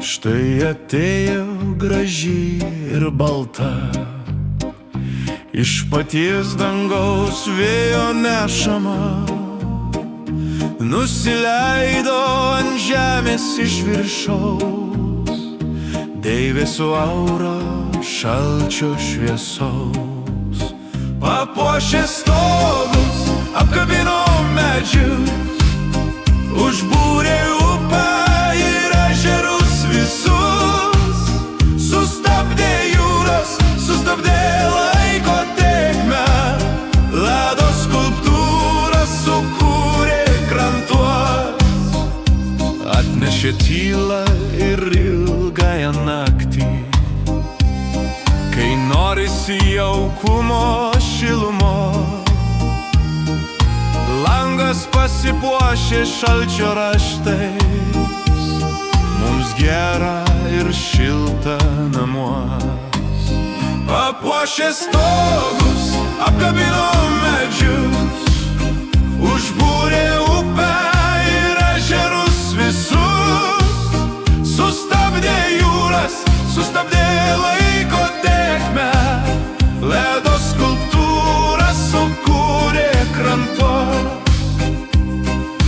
Štai atėjo graži ir balta, iš paties dangaus vėjo nešama, nusileido ant žemės iš viršaus, deivėsų aura šalčio šviesaus. Papuošė stogus, apkabino medžius, užbūrė upę ir ežerus visus, sustabdė jūras, sustabdė laiko tėkmę, ledo skulptūrą sukūrė krantuos, atnešė tylą ir ilgąją naktį, kai norisi jaukumo šilumos. Langas pasipuošė šalčio raštais, mums gera ir šilta namuos. Papuošė stogus, apkabino medžius, užbūrė upę ir ežerus visus, sustabdė jūras, sustabdė laiko tėkmę, ledo skulptūrą sukūrė krantuos.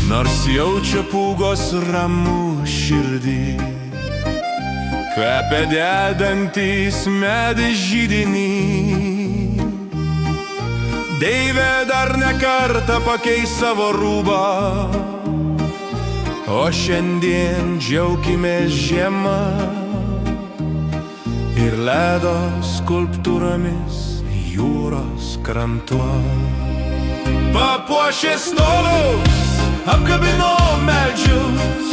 Nors jaučia pūgos ramų širdį, kvepia dedantys medį žydinį, deivė dar ne kartą pakeis savo rūbą, o šiandien džiaukimės žiema ir ledo skulptūromis jūros krantuos. Papuošė stolus, apkabino medžius,